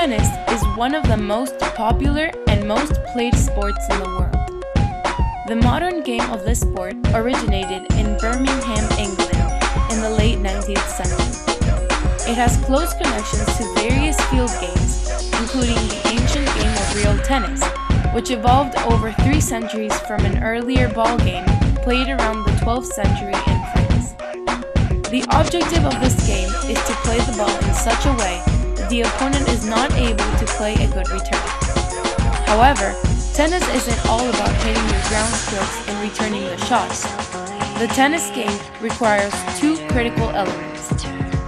Tennis is one of the most popular and most played sports in the world. The modern game of this sport originated in Birmingham, England in the late 19th century. It has close connections to various field games, including the ancient game of real tennis, which evolved over 3 centuries from an earlier ball game played around the 12th century in France. The objective of this game is to play the ball in such a way that the opponent is not able to play a good return. However, tennis isn't all about hitting your ground strokes and returning the shots. The tennis game requires 2 critical elements.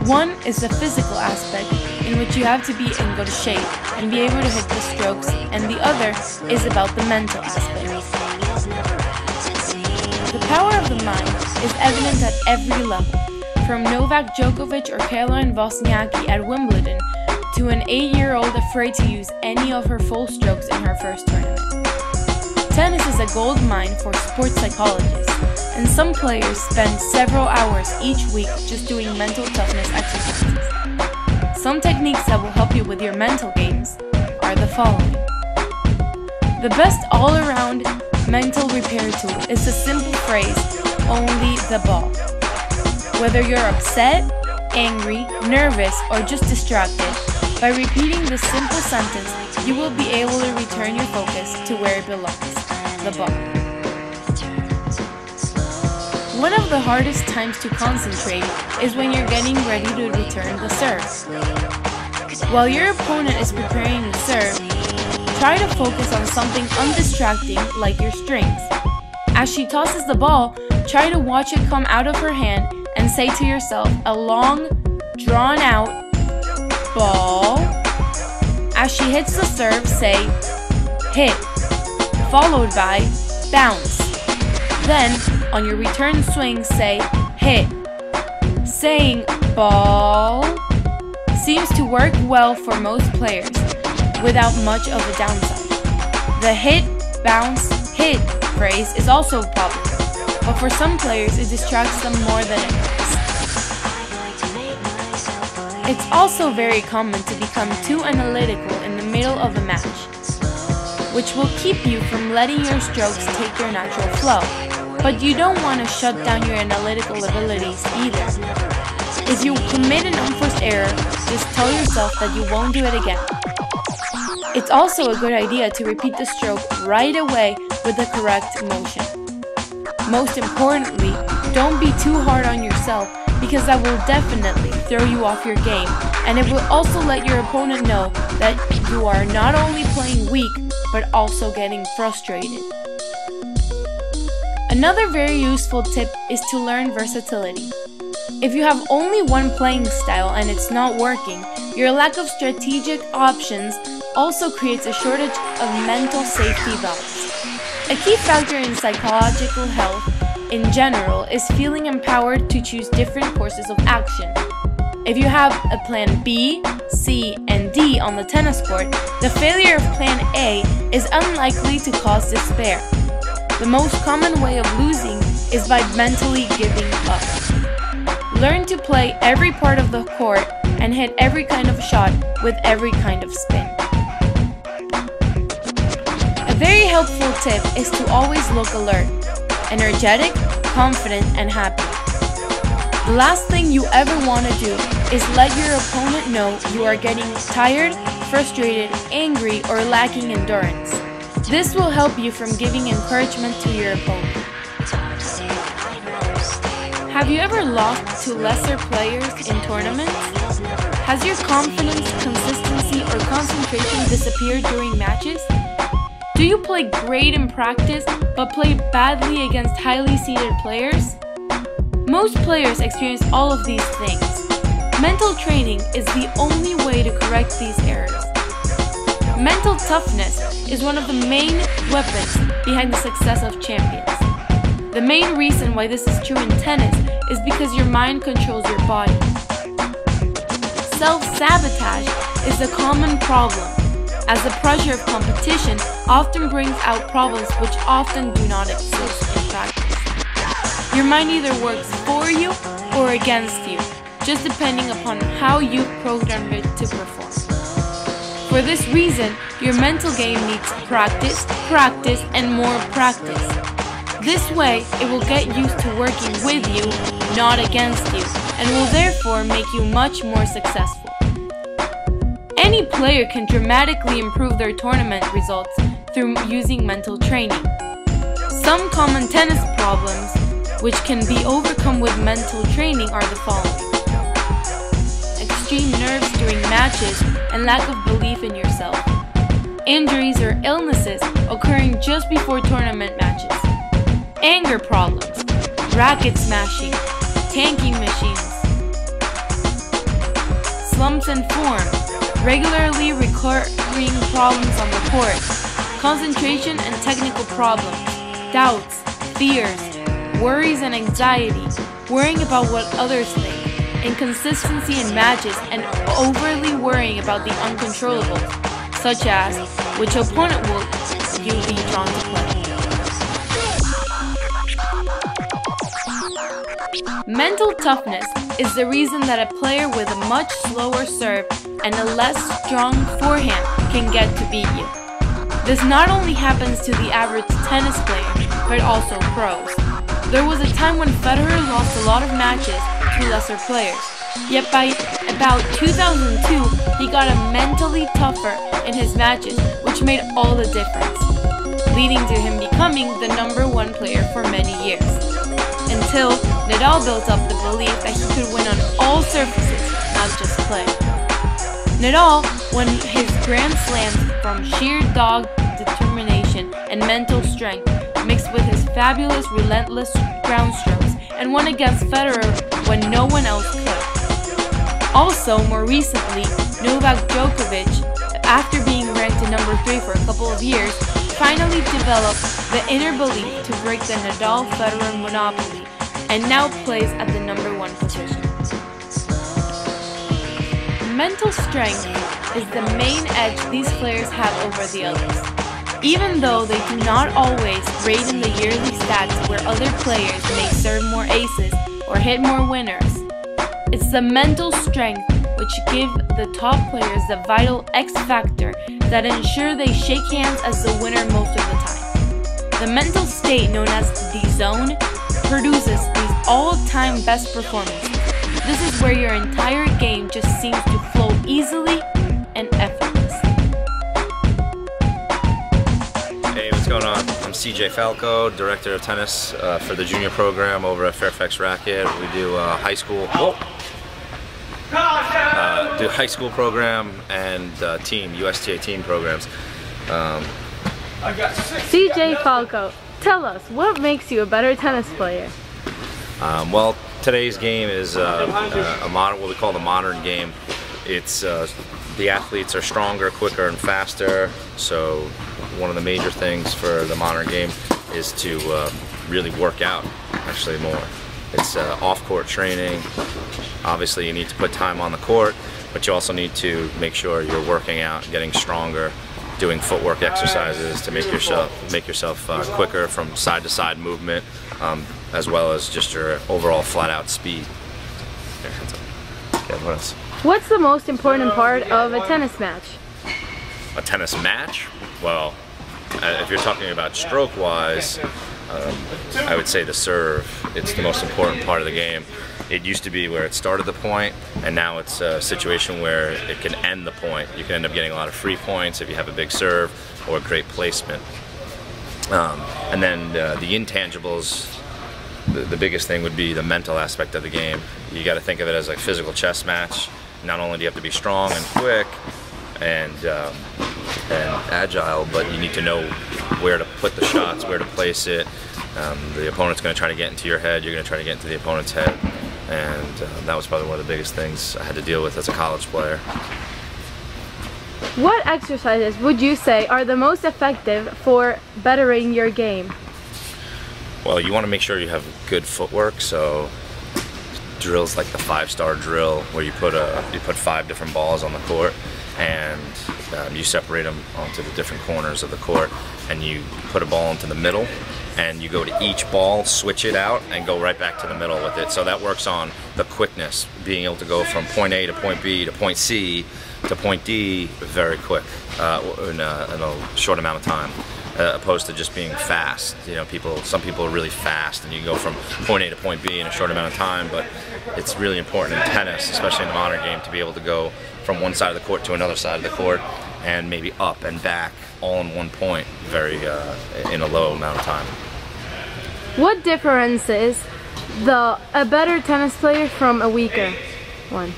One is the physical aspect, in which you have to be in good shape and be able to hit the strokes, and the other is about the mental aspect. The power of the mind is evident at every level, from Novak Djokovic or Caroline Wozniacki at Wimbledon to an 8-year-old afraid to use any of her full strokes in her first tournament. Tennis is a gold mine for sports psychologists, and some players spend several hours each week just doing mental toughness exercises. Some techniques that will help you with your mental games are the following. The best all-around mental repair tool is the simple phrase, "only the ball." Whether you're upset, angry, nervous, or just distracted, by repeating this simple sentence, you will be able to return your focus to where it belongs, the ball. One of the hardest times to concentrate is when you're getting ready to return the serve. While your opponent is preparing the serve, try to focus on something undistracting like your strings. As she tosses the ball, try to watch it come out of her hand and say to yourself a long, drawn-out ball. As she hits the serve, say hit, followed by bounce. Then, on your return swing, say hit. Saying ball seems to work well for most players without much of a downside. The hit, bounce, hit phrase is also popular, but for some players it distracts them more than it helps. It's also very common to become too analytical in the middle of a match, which will keep you from letting your strokes take their natural flow. But you don't want to shut down your analytical abilities either. If you commit an unforced error, just tell yourself that you won't do it again. It's also a good idea to repeat the stroke right away with the correct motion. Most importantly, don't be too hard on yourself, because that will definitely throw you off your game, and it will also let your opponent know that you are not only playing weak, but also getting frustrated. Another very useful tip is to learn versatility. If you have only one playing style and it's not working, your lack of strategic options also creates a shortage of mental safety valves. A key factor in psychological health in general is feeling empowered to choose different courses of action. If you have a plan B, C, and D on the tennis court, the failure of plan A is unlikely to cause despair. The most common way of losing is by mentally giving up. Learn to play every part of the court and hit every kind of shot with every kind of spin. A very helpful tip is to always look alert, energetic, confident, and happy. The last thing you ever want to do is let your opponent know you are getting tired, frustrated, angry, or lacking endurance. This will help you from giving encouragement to your opponent. Have you ever lost to lesser players in tournaments? Has your confidence, consistency, or concentration disappeared during matches? Do you play great in practice but play badly against highly seeded players? Most players experience all of these things. Mental training is the only way to correct these errors. Mental toughness is one of the main weapons behind the success of champions. The main reason why this is true in tennis is because your mind controls your body. Self-sabotage is a common problem, as the pressure of competition often brings out problems which often do not exist in practice. Your mind either works for you or against you, just depending upon how you program it to perform. For this reason, your mental game needs practice, practice, and more practice. This way, it will get used to working with you, not against you, and will therefore make you much more successful. Any player can dramatically improve their tournament results through using mental training. Some common tennis problems which can be overcome with mental training are the following: extreme nerves during matches and lack of belief in yourself. Injuries or illnesses occurring just before tournament matches. Anger problems, racket smashing, tanking machines. Slumps in form, regularly recurring problems on the court. Concentration and technical problems, doubts, fears, worries and anxiety, worrying about what others think, inconsistency in matches, and overly worrying about the uncontrollables, such as which opponent will you be drawn to play. Mental toughness is the reason that a player with a much slower serve and a less strong forehand can get to beat you. This not only happens to the average tennis player, but also pros. There was a time when Federer lost a lot of matches to lesser players, yet by about 2002, he got mentally tougher in his matches, which made all the difference, leading to him becoming the #1 player for many years, until Nadal built up the belief that he could win on all surfaces, not just clay. Nadal won his Grand Slams from sheer dogged determination and mental strength, mixed with his fabulous, relentless ground strokes, and won against Federer when no one else could. Also, more recently, Novak Djokovic, after being ranked to #3 for a couple of years, finally developed the inner belief to break the Nadal-Federer monopoly, and now plays at the #1 position. Mental strength is the main edge these players have over the others. Even though they do not always rate in the yearly stats where other players may serve more aces or hit more winners, it's the mental strength which give the top players the vital X factor that ensure they shake hands as the winner most of the time. The mental state known as the zone produces these all-time best performances. This is where your entire game just seems to flow easily and effortlessly. Hey, what's going on? I'm CJ Falco, Director of Tennis for the junior program over at Fairfax Racquet. We do high school program and USTA team programs. CJ Falco, tell us, what makes you a better tennis player? Well, today's game is what we call the modern game. It's the athletes are stronger, quicker, and faster. So one of the major things for the modern game is to really work out actually more. It's off-court training. Obviously, you need to put time on the court, but you also need to make sure you're working out, getting stronger, doing footwork exercises to make yourself quicker from side-to-side movement, as well as just your overall flat-out speed. Yeah, what else? What's the most important part of a tennis match? A tennis match? Well, if you're talking about stroke-wise, I would say the serve. It's the most important part of the game. It used to be where it started the point, and now it's a situation where it can end the point. You can end up getting a lot of free points if you have a big serve or great placement. And then the intangibles, the biggest thing would be the mental aspect of the game. You got to think of it as a physical chess match. Not only do you have to be strong and quick and agile, but you need to know where to put the shots, where to place it. The opponent's going to try to get into your head, you're going to try to get into the opponent's head. And that was probably one of the biggest things I had to deal with as a college player. What exercises would you say are the most effective for bettering your game? Well, you want to make sure you have good footwork, so drills like the 5-star drill where you put 5 different balls on the court, and you separate them onto the different corners of the court, and you put a ball into the middle, and you go to each ball, switch it out, and go right back to the middle with it. So that works on the quickness, being able to go from point A to point B to point C to point D very quick in a short amount of time, opposed to just being fast. You know, some people are really fast, and you can go from point A to point B in a short amount of time, but it's really important in tennis, especially in the modern game, to be able to go from one side of the court to another side of the court and maybe up and back all in one point in a low amount of time. What differentiates a better tennis player from a weaker one?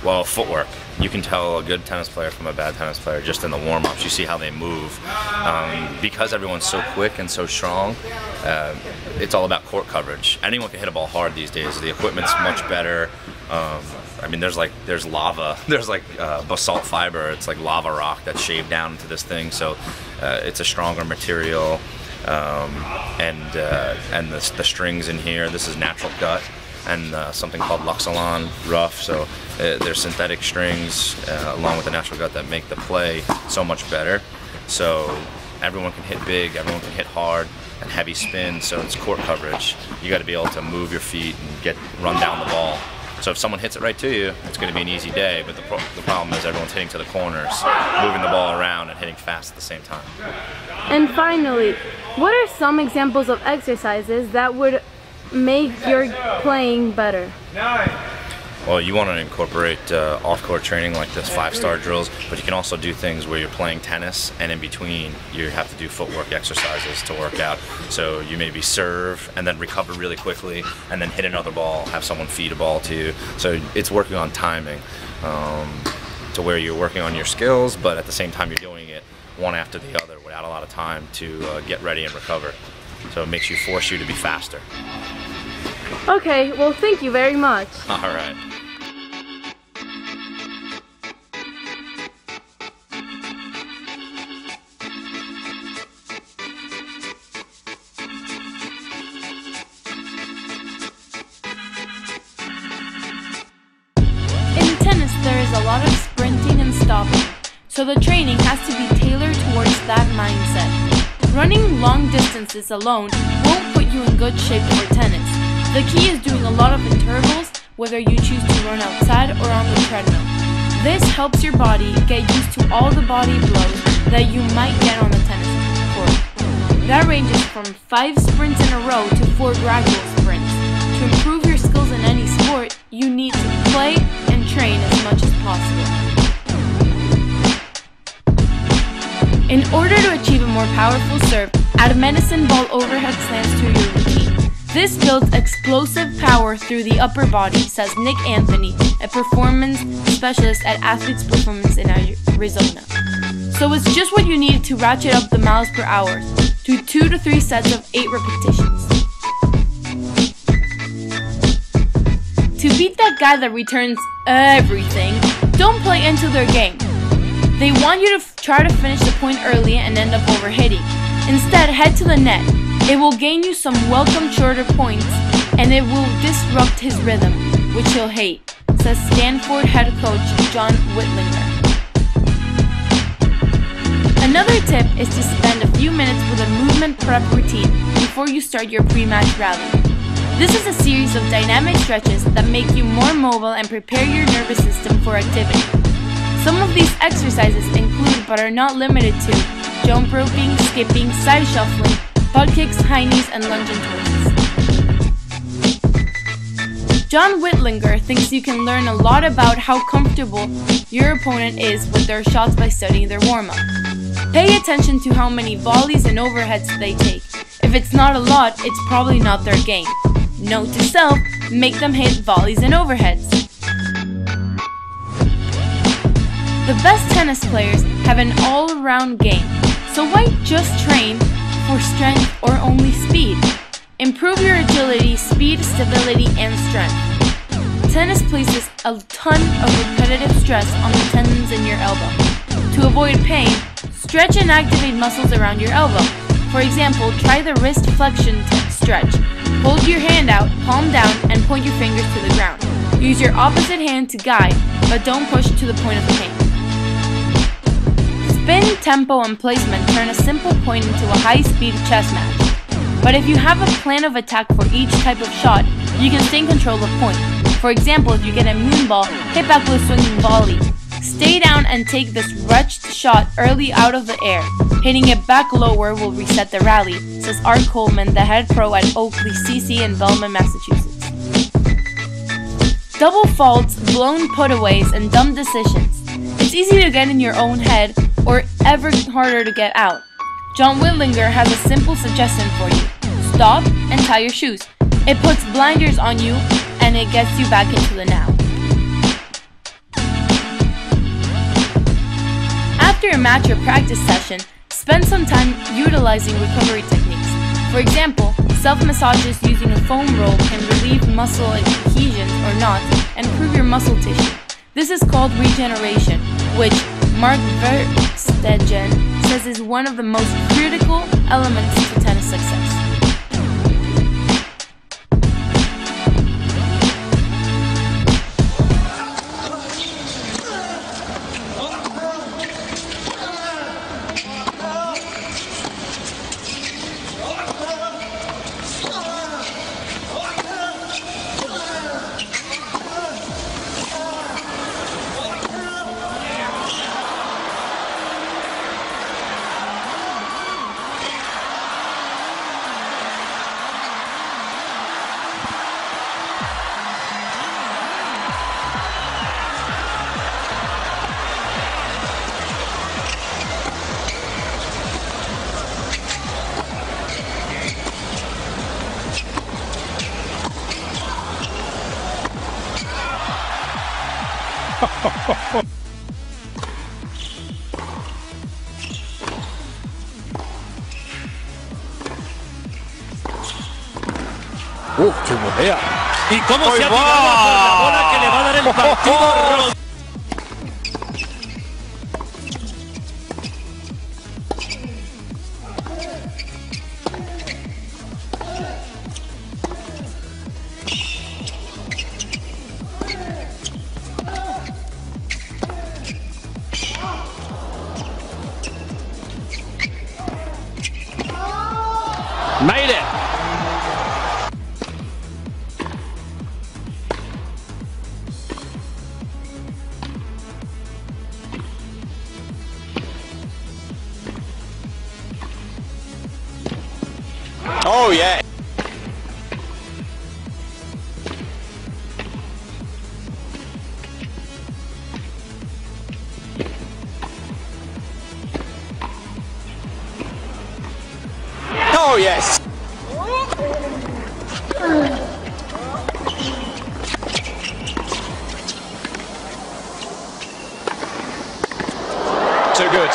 Well, footwork. You can tell a good tennis player from a bad tennis player just in the warm-ups. You see how they move. Because everyone's so quick and so strong, it's all about court coverage. Anyone can hit a ball hard these days. The equipment's much better. I mean, there's lava, there's like basalt fiber. It's like lava rock that's shaved down into this thing, so it's a stronger material. And the strings in here, this is natural gut, and something called Luxilon rough. So there's synthetic strings along with the natural gut that make the play so much better. So everyone can hit big, everyone can hit hard and heavy spin. So it's court coverage. You got to be able to move your feet and run down the ball. So if someone hits it right to you, it's going to be an easy day. But the problem is everyone's hitting to the corners, moving the ball around and hitting fast at the same time. And finally, what are some examples of exercises that would make your playing better? Well, you want to incorporate off-court training like this 5-star drills, but you can also do things where you're playing tennis and in between you have to do footwork exercises to work out. So you maybe serve and then recover really quickly and then hit another ball, have someone feed a ball to you. So it's working on timing to where you're working on your skills, but at the same time you're doing it one after the other without a lot of time to get ready and recover. So it makes force you to be faster. Okay, well, thank you very much. All right. In tennis, there is a lot of sprinting and stopping, so the training has to be tailored towards that mindset. Running long distances alone won't put you in good shape for tennis. The key is doing a lot of intervals, whether you choose to run outside or on the treadmill. This helps your body get used to all the body blows that you might get on the tennis court. That ranges from 5 sprints in a row to 4 gradual sprints. To improve your skills in any sport, you need to play and train as much as possible. In order to achieve a more powerful serve, add medicine ball overhead slants to your routine. This builds explosive power through the upper body, says Nick Anthony, a performance specialist at Athletes Performance in Arizona. So it's just what you need to ratchet up the miles per hour to 2 to 3 sets of 8 repetitions. To beat that guy that returns everything, don't play into their game. They want you to try to finish the point early and end up overhitting. Instead, head to the net. It will gain you some welcome shorter points, and it will disrupt his rhythm, which he'll hate, says Stanford head coach John Whitlinger. Another tip is to spend a few minutes with a movement prep routine before you start your pre-match rally. This is a series of dynamic stretches that make you more mobile and prepare your nervous system for activity. Some of these exercises include, but are not limited to, jump roping, skipping, side shuffling, butt kicks, high knees, and lunge and twists. John Whitlinger thinks you can learn a lot about how comfortable your opponent is with their shots by studying their warm-up. Pay attention to how many volleys and overheads they take. If it's not a lot, it's probably not their game. Note to self, make them hit volleys and overheads. The best tennis players have an all-around game, so why just train for strength or only speed? Improve your agility, speed, stability, and strength. Tennis places a ton of repetitive stress on the tendons in your elbow. To avoid pain, stretch and activate muscles around your elbow. For example, try the wrist flexion stretch. Hold your hand out, palm down, and point your fingers to the ground. Use your opposite hand to guide, but don't push to the point of pain. Spin, tempo, and placement turn a simple point into a high-speed chess match. But if you have a plan of attack for each type of shot, you can stay in control of point. For example, if you get a moon ball, hit back with a swinging volley. Stay down and take this ruched shot early out of the air. Hitting it back lower will reset the rally, says Art Coleman, the head pro at Oakley CC in Belmont, Massachusetts. Double faults, blown putaways, and dumb decisions. It's easy to get in your own head, or ever harder to get out. John Whitlinger has a simple suggestion for you. Stop and tie your shoes. It puts blinders on you, and it gets you back into the now. After a match or practice session, spend some time utilizing recovery techniques. For example, self-massages using a foam roll can relieve muscle adhesions or knots and improve your muscle tissue. This is called regeneration, which Mark Verstegen says is one of the most critical elements to tennis success. ¡Qué volea! ¿Y cómo se ha tirado por la bola que le va a dar el partido? Made it! Oh yeah. Oh yes. Too good.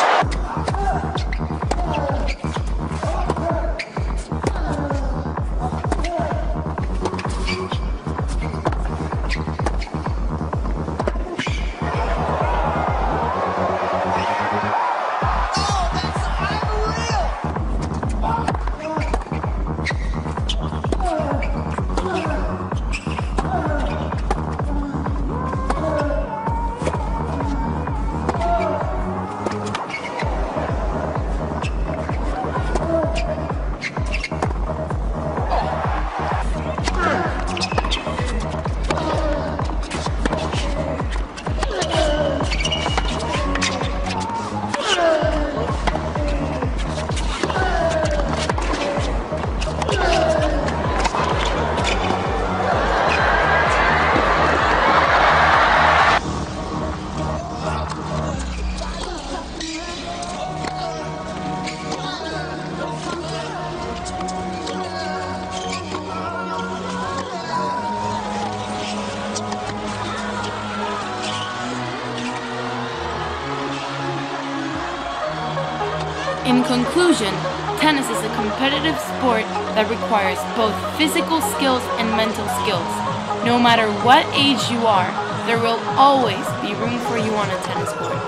In conclusion, tennis is a competitive sport that requires both physical skills and mental skills. No matter what age you are, there will always be room for you on a tennis court.